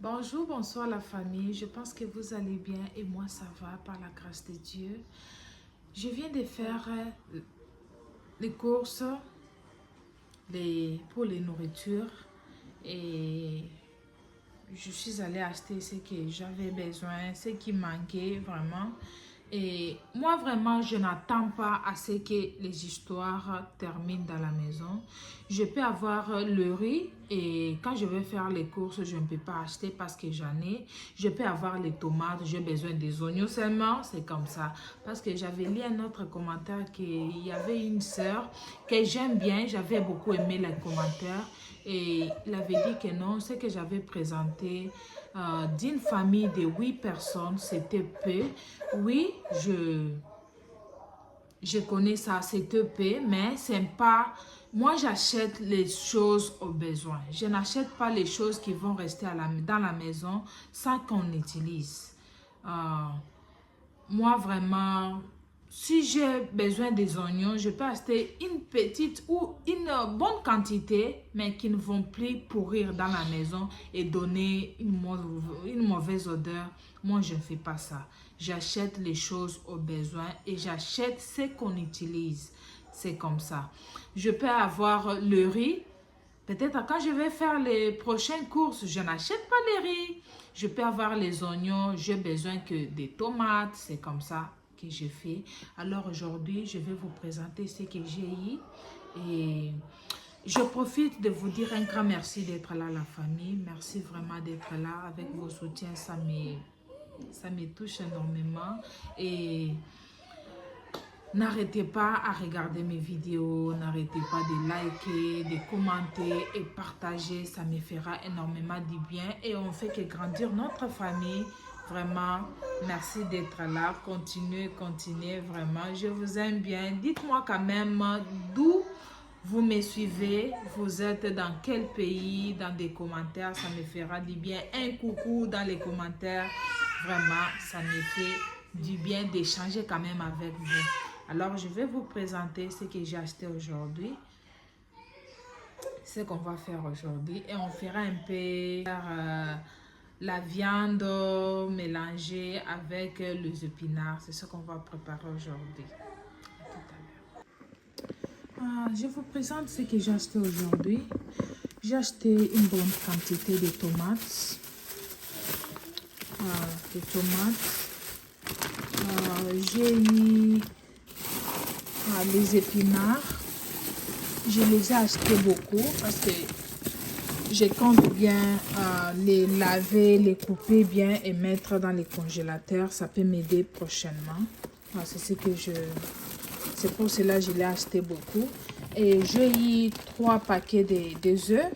Bonjour, bonsoir la famille. Je pense que vous allez bien et moi ça va par la grâce de Dieu. Je viens de faire les courses pour les nourritures et je suis allée acheter ce que j'avais besoin, ce qui manquait vraiment. Et moi vraiment, je n'attends pas à ce que les histoires terminent dans la maison. Je peux avoir le riz et quand je vais faire les courses, je ne peux pas acheter parce que j'en ai. Je peux avoir les tomates, j'ai besoin des oignons seulement, c'est comme ça. Parce que j'avais lu un autre commentaire qu'il y avait une sœur que j'aime bien, j'avais beaucoup aimé les commentaires. Et il avait dit que non, ce que j'avais présenté d'une famille de 8 personnes, c'était peu. Oui, je connais ça, c'était peu, mais c'est pas... Moi, j'achète les choses au besoin. Je n'achète pas les choses qui vont rester dans la maison sans qu'on utilise. Euh, Moi, vraiment, si j'ai besoin des oignons, je peux acheter une petite ou une bonne quantité, mais qui ne vont plus pourrir dans la maison et donner une mauvaise odeur. Moi, je ne fais pas ça. J'achète les choses au besoin et j'achète ce qu'on utilise. C'est comme ça. Je peux avoir le riz. Peut-être quand je vais faire les prochaines courses, je n'achète pas les riz. Je peux avoir les oignons, j'ai besoin que des tomates, c'est comme ça que je fais. Alors aujourd'hui, je vais vous présenter ce que j'ai eu. Et je profite de vous dire un grand merci d'être là, la famille. Merci vraiment d'être là avec vos soutiens, ça me touche énormément. Et n'arrêtez pas à regarder mes vidéos, n'arrêtez pas de liker, de commenter et partager. Ça me fera énormément du bien et on fait que grandir notre famille. Vraiment, merci d'être là. Continuez, continuez, vraiment. Je vous aime bien. Dites-moi quand même d'où vous me suivez. Vous êtes dans quel pays? Dans des commentaires, ça me fera du bien. Un coucou dans les commentaires. Vraiment, ça me fait du bien d'échanger quand même avec vous. Alors, je vais vous présenter ce que j'ai acheté aujourd'hui. Ce qu'on va faire aujourd'hui. Et on fera un peu la viande mélangée avec les épinards. C'est ce qu'on va préparer aujourd'hui. À tout à l'heure. Je vous présente ce que j'ai acheté aujourd'hui. J'ai acheté une bonne quantité de tomates. J'ai eu les épinards. Je les ai achetés beaucoup parce que je compte bien les laver, les couper bien et mettre dans les congélateurs. Ça peut m'aider prochainement. C'est pour cela que je l'ai acheté beaucoup. Et j'ai eu 3 paquets de œufs.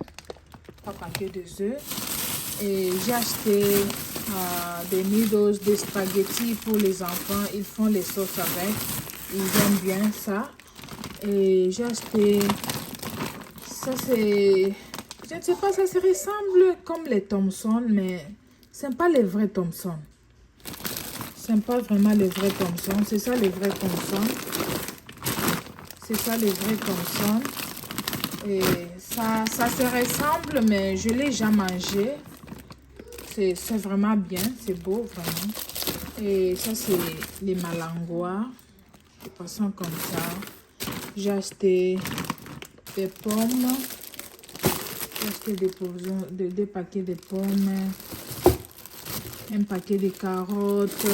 3 paquets de œufs. Et j'ai acheté des noodles, des spaghettis pour les enfants. Ils font les sauces avec. Ils aiment bien ça. Et j'ai acheté... Ça c'est... Je ne sais pas, ça se ressemble comme les Thomson, mais ce n'est pas les vrais Thomson. Ce n'est pas vraiment les vrais Thomson. C'est ça les vrais Thomson. C'est ça les vrais Thomson. Et ça se ressemble, mais je ne l'ai jamais mangé. C'est vraiment bien, c'est beau vraiment. Et ça c'est les malangois. De façon comme ça. J'ai acheté des pommes. J'ai acheté des paquets de pommes. Un paquet de carottes.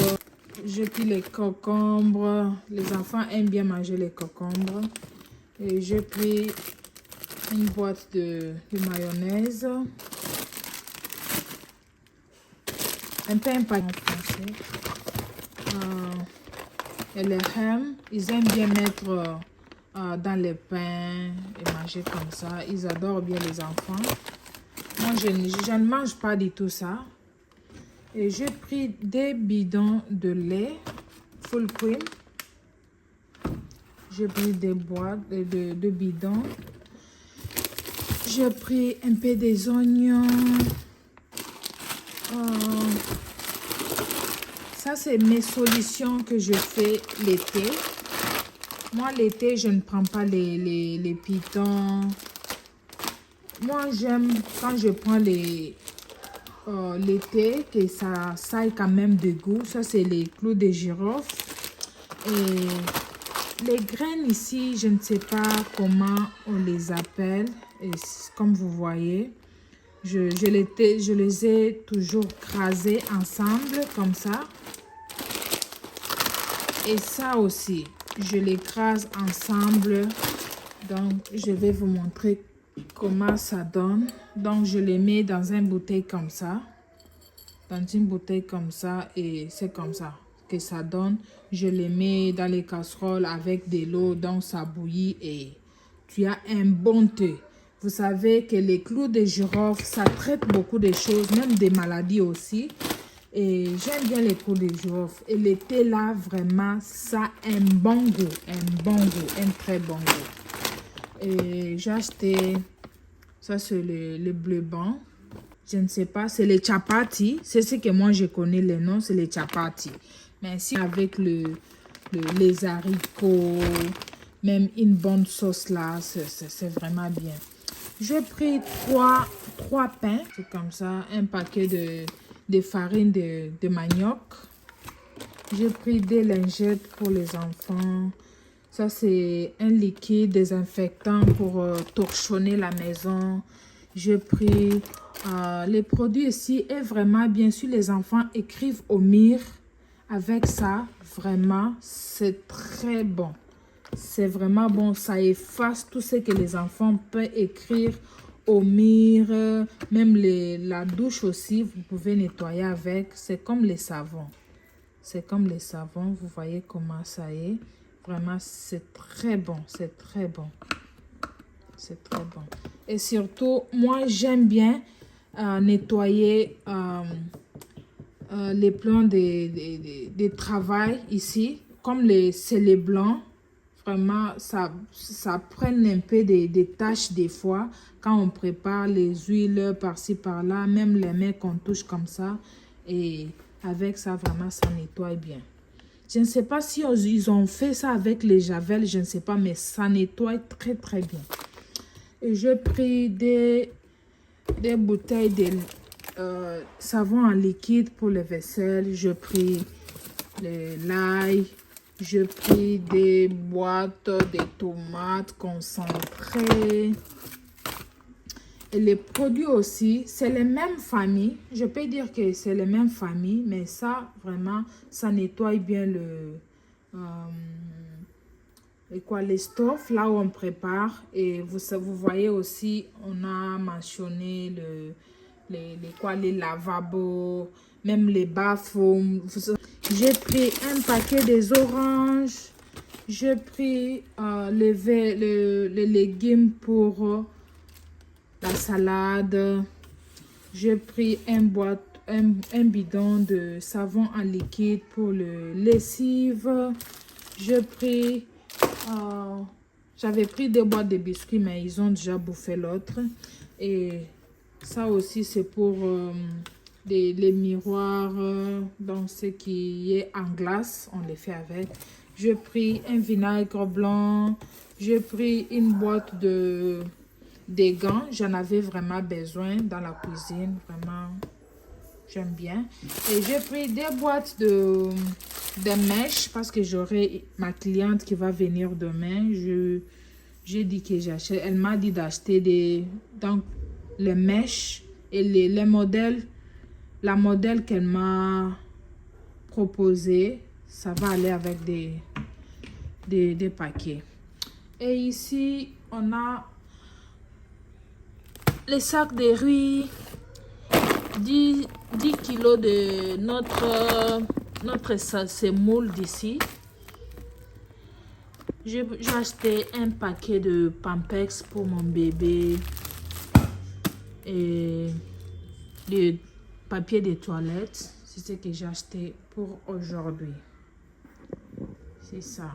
J'ai pris les concombres. Les enfants aiment bien manger les concombres. Et j'ai pris une boîte de mayonnaise. Un paquet en français. Et les ham, ils aiment bien mettre dans les pains et manger comme ça. Ils adorent bien les enfants. Moi, je ne mange pas du tout ça. Et j'ai pris des bidons de lait full cream. J'ai pris des boîtes de bidons. J'ai pris un peu des oignons. Ça, c'est mes solutions que je fais l'été. Moi, l'été, je ne prends pas les pitons. Moi, j'aime quand je prends les l'été, que ça ait quand même de goût. Ça, c'est les clous de girofle. Et les graines ici, je ne sais pas comment on les appelle. Et comme vous voyez, je les ai toujours crasées ensemble, comme ça. Et ça aussi, je les crase ensemble. Donc, je vais vous montrer comment ça donne. Donc, je les mets dans une bouteille comme ça. Dans une bouteille comme ça. Et c'est comme ça que ça donne. Je les mets dans les casseroles avec de l'eau. Donc, ça bouillit et tu as un bon thé. Vous savez que les clous de girofle, ça traite beaucoup de choses, même des maladies aussi. Et j'aime bien les clous de girofle. Et le thé là, vraiment, ça a un bon goût. Un bon goût. Un très bon goût. Et j'ai acheté, ça c'est le bleu blanc. Je ne sais pas, c'est les chapati. C'est ce que moi je connais les noms, c'est les chapati. Mais si avec les haricots, même une bonne sauce là, c'est vraiment bien. J'ai pris trois pains, c'est comme ça, un paquet de farine de manioc. J'ai pris des lingettes pour les enfants. Ça, c'est un liquide désinfectant pour torchonner la maison. J'ai pris les produits ici et vraiment, bien sûr, les enfants écrivent au mur. Avec ça, vraiment, c'est très bon. C'est vraiment bon. Ça efface tout ce que les enfants peuvent écrire au mur. Même la douche aussi, vous pouvez nettoyer avec. C'est comme les savons. C'est comme les savons. Vous voyez comment ça est. Vraiment, c'est très bon. C'est très bon. C'est très bon. Et surtout, moi, j'aime bien nettoyer les plans de travail ici. Comme c'est les blancs. Vraiment, ça prend un peu des tâches des fois. Quand on prépare les huiles par-ci, par-là. Même les mains qu'on touche comme ça. Et avec ça, vraiment, ça nettoie bien. Je ne sais pas si ils ont fait ça avec les javels, je ne sais pas, mais ça nettoie très très bien. Et j'ai pris des bouteilles de savon en liquide pour les vaisselles. J'ai pris l'ail. J'ai pris des boîtes de tomates concentrées. Et les produits aussi, c'est les mêmes familles. Je peux dire que c'est les mêmes familles, mais ça, vraiment, ça nettoie bien les stuffs, là où on prépare. Et vous voyez aussi, on a mentionné les lavabos, même les bas-fonds. J'ai pris un paquet des oranges. J'ai pris les légumes pour la salade. J'ai pris un bidon de savon en liquide pour le lessive. J'avais pris des boîtes de biscuits, mais ils ont déjà bouffé l'autre. Et ça aussi, c'est pour les miroirs. Donc, ce qui est en glace, on les fait avec. J'ai pris un vinaigre blanc. J'ai pris une boîte des gants. J'en avais vraiment besoin dans la cuisine. Vraiment, j'aime bien. Et j'ai pris des boîtes de mèches parce que j'aurai ma cliente qui va venir demain. J'ai dit que j'achète. Elle m'a dit d'acheter donc les mèches et les modèles. La modèle qu'elle m'a proposé, ça va aller avec des paquets. Et ici, on a les sacs de riz, 10 kilos de notre semoule d'ici. J'ai acheté un paquet de Pampex pour mon bébé et le papier de toilette. C'est ce que j'ai acheté pour aujourd'hui. C'est ça.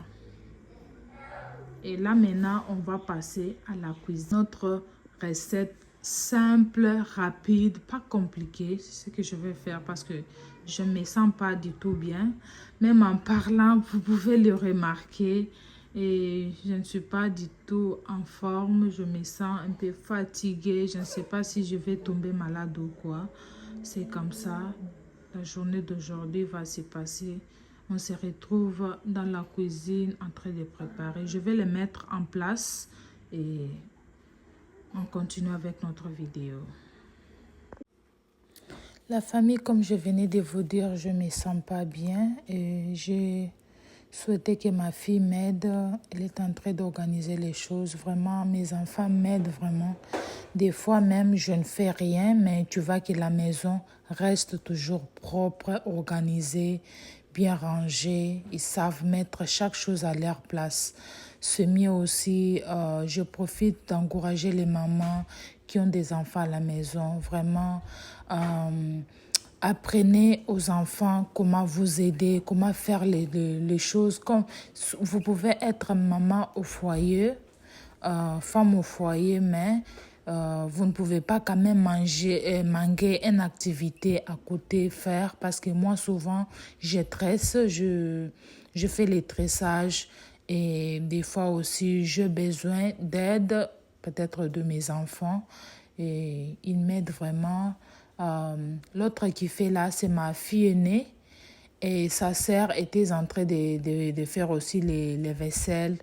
Et là maintenant, on va passer à la cuisine. Notre recette simple, rapide, pas compliquée. C'est ce que je vais faire parce que je ne me sens pas du tout bien. Même en parlant, vous pouvez le remarquer. Et je ne suis pas du tout en forme. Je me sens un peu fatiguée. Je ne sais pas si je vais tomber malade ou quoi. C'est comme ça, la journée d'aujourd'hui va se passer. On se retrouve dans la cuisine en train de préparer. Je vais les mettre en place et on continue avec notre vidéo. La famille, comme je venais de vous dire, je ne me sens pas bien et j'ai souhaité que ma fille m'aide. Elle est en train d'organiser les choses. Vraiment, mes enfants m'aident vraiment. Des fois même, je ne fais rien, mais tu vois que la maison reste toujours propre, organisée, bien rangée. Ils savent mettre chaque chose à leur place. C'est mieux aussi, je profite d'encourager les mamans qui ont des enfants à la maison. Vraiment, apprenez aux enfants comment vous aider, comment faire les choses. Comme vous pouvez être maman au foyer, femme au foyer, mais vous ne pouvez pas quand même manquer une activité à côté faire parce que moi souvent je tresse, je fais les tressages et des fois aussi j'ai besoin d'aide peut-être de mes enfants et ils m'aident vraiment. L'autre qui fait là, c'est ma fille aînée et sa sœur était en train de faire aussi les vaisselles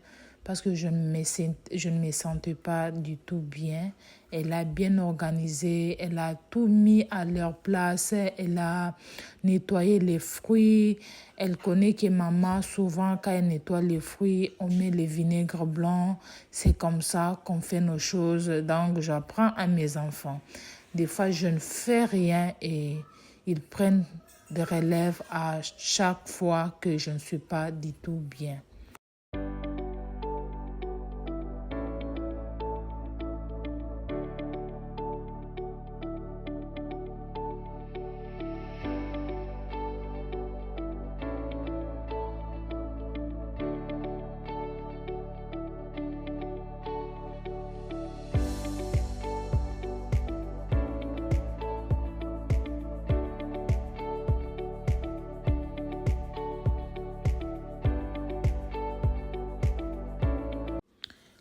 parce que je ne me sentais pas du tout bien. Elle a bien organisé, elle a tout mis à leur place, elle a nettoyé les fruits. Elle connaît que maman, souvent quand elle nettoie les fruits, on met le vinaigre blanc. C'est comme ça qu'on fait nos choses. Donc j'apprends à mes enfants. Des fois, je ne fais rien et ils prennent des relèves à chaque fois que je ne suis pas du tout bien.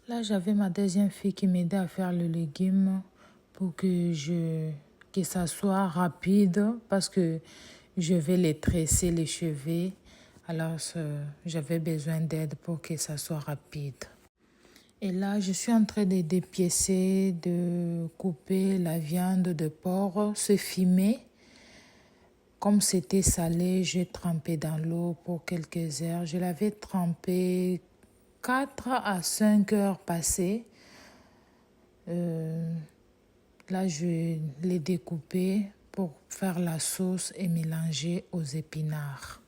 Là, j'avais ma deuxième fille qui m'aidait à faire le légume pour que ça soit rapide parce que je vais les tresser, les cheveux. Alors, j'avais besoin d'aide pour que ça soit rapide. Et là, je suis en train de dépiécer, de couper la viande de porc, c'est fumé. Comme c'était salé, j'ai trempé dans l'eau pour quelques heures. Je l'avais trempé 4 à 5 heures passées. Là, je l'ai découpé pour faire la sauce et mélanger aux épinards.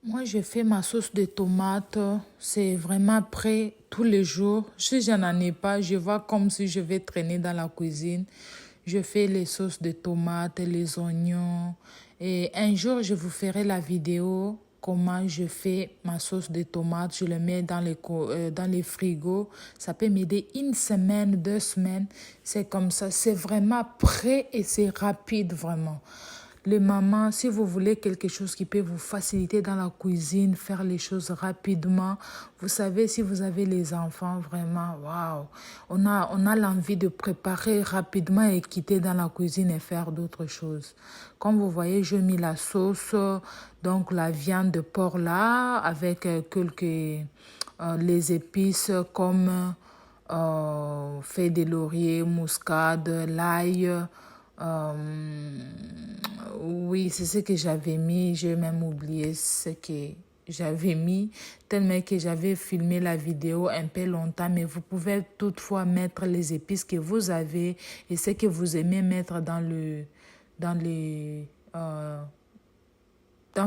Moi, je fais ma sauce de tomate. C'est vraiment prêt tous les jours. Si je n'en ai pas, je vois comme si je vais traîner dans la cuisine. Je fais les sauces de tomates, les oignons. Et un jour, je vous ferai la vidéo comment je fais ma sauce de tomates. Je le mets dans les frigos. Ça peut m'aider 1 semaine, 2 semaines. C'est comme ça. C'est vraiment prêt et c'est rapide vraiment. Les mamans, si vous voulez quelque chose qui peut vous faciliter dans la cuisine, faire les choses rapidement, vous savez, si vous avez les enfants, vraiment, waouh, on a l'envie de préparer rapidement et quitter dans la cuisine et faire d'autres choses. Comme vous voyez, j'ai mis la sauce, donc la viande de porc là, avec les épices comme feuilles de laurier, muscade, l'ail. Oui, c'est ce que j'avais mis. J'ai même oublié ce que j'avais mis, tellement que j'avais filmé la vidéo un peu longtemps. Mais vous pouvez toutefois mettre les épices que vous avez et ce que vous aimez mettre dans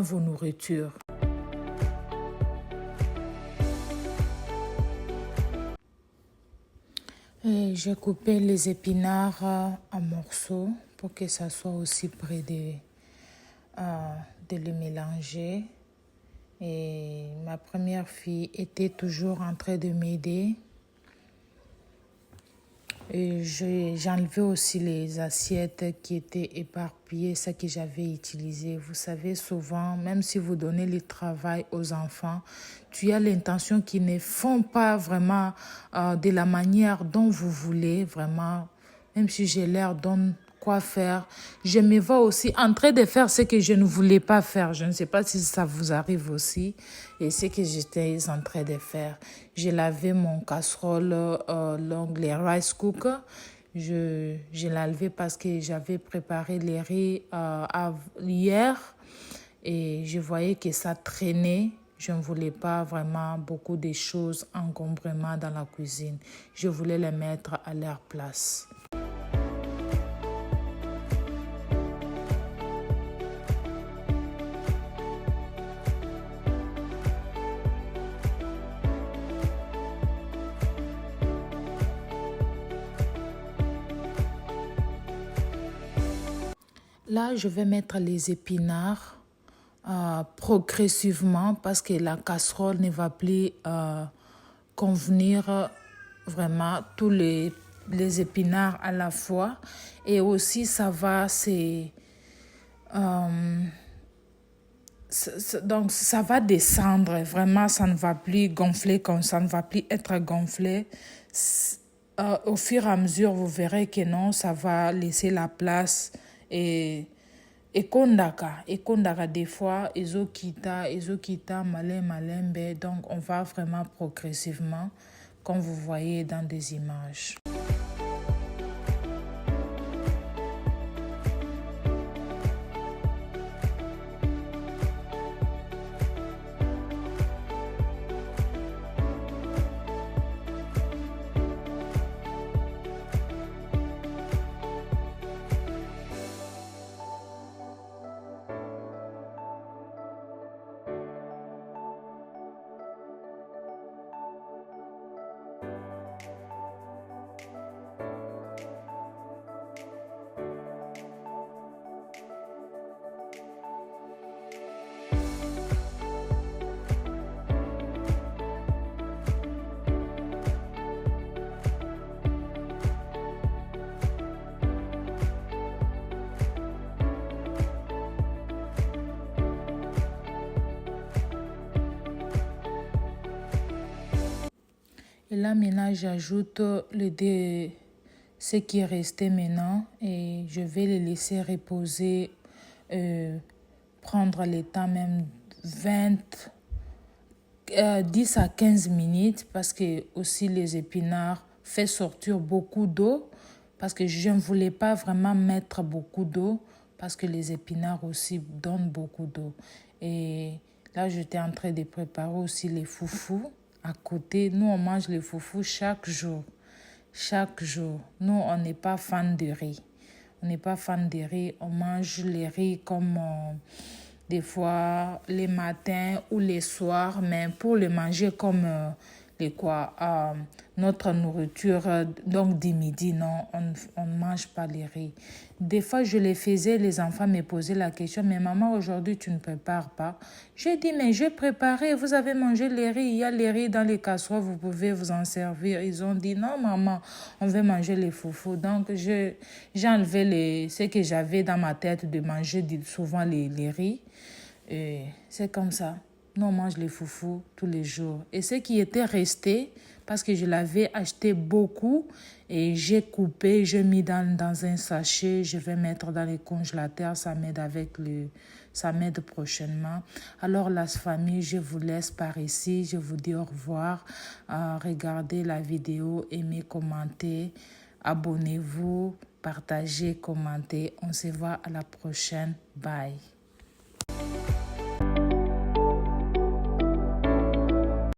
vos nourritures. Et j'ai coupé les épinards en morceaux pour que ça soit aussi près de les mélanger. Et ma première fille était toujours en train de m'aider. Et j'enlevais aussi les assiettes qui étaient éparpillées, ce que j'avais utilisé. Vous savez, souvent, même si vous donnez le travail aux enfants, tu as l'intention qu'ils ne font pas vraiment de la manière dont vous voulez, vraiment. Même si je leur donne quoi faire, je me vois aussi en train de faire ce que je ne voulais pas faire. Je ne sais pas si ça vous arrive aussi. Et ce que j'étais en train de faire. J'ai lavé mon casserole, les rice cooker. Je l'ai levé parce que j'avais préparé les riz hier et je voyais que ça traînait. Je ne voulais pas vraiment beaucoup de choses encombrement dans la cuisine. Je voulais les mettre à leur place. Là, je vais mettre les épinards progressivement parce que la casserole ne va plus convenir vraiment tous les épinards à la fois. Et aussi, ça va, donc ça va descendre. Vraiment, ça ne va plus gonfler comme ça, ne va plus être gonflé. Au fur et à mesure, vous verrez que non, ça va laisser la place et kondaka des fois ezokita malembe, donc on va vraiment progressivement comme vous voyez dans des images. Et là, maintenant, j'ajoute ce qui est resté maintenant et je vais les laisser reposer, prendre le temps même 10 à 15 minutes parce que aussi les épinards fait sortir beaucoup d'eau parce que je ne voulais pas vraiment mettre beaucoup d'eau parce que les épinards aussi donnent beaucoup d'eau. Et là, j'étais en train de préparer aussi les foufous. À côté, nous, on mange les foufous chaque jour. Chaque jour. Nous, on n'est pas fan de riz. On n'est pas fan de riz. On mange les riz comme des fois les matins ou les soirs. Mais pour le manger comme notre nourriture donc du midi, non, on ne mange pas les riz. Des fois, je les faisais, les enfants me posaient la question, mais maman, aujourd'hui, tu ne prépares pas. J'ai dit, mais je préparais, vous avez mangé les riz, il y a les riz dans les casseroles, vous pouvez vous en servir. Ils ont dit, non, maman, on veut manger les foufous. Donc, j'ai enlevé ce que j'avais dans ma tête de manger souvent les riz. Et c'est comme ça. Nous, on mange les foufous tous les jours. Et ce qui était resté, parce que je l'avais acheté beaucoup, et j'ai coupé, j'ai mis dans un sachet, je vais mettre dans le congélateur, ça m'aide prochainement. Alors, la famille, je vous laisse par ici, je vous dis au revoir. Regardez la vidéo, aimez, commentez, abonnez-vous, partagez, commentez. On se voit à la prochaine. Bye.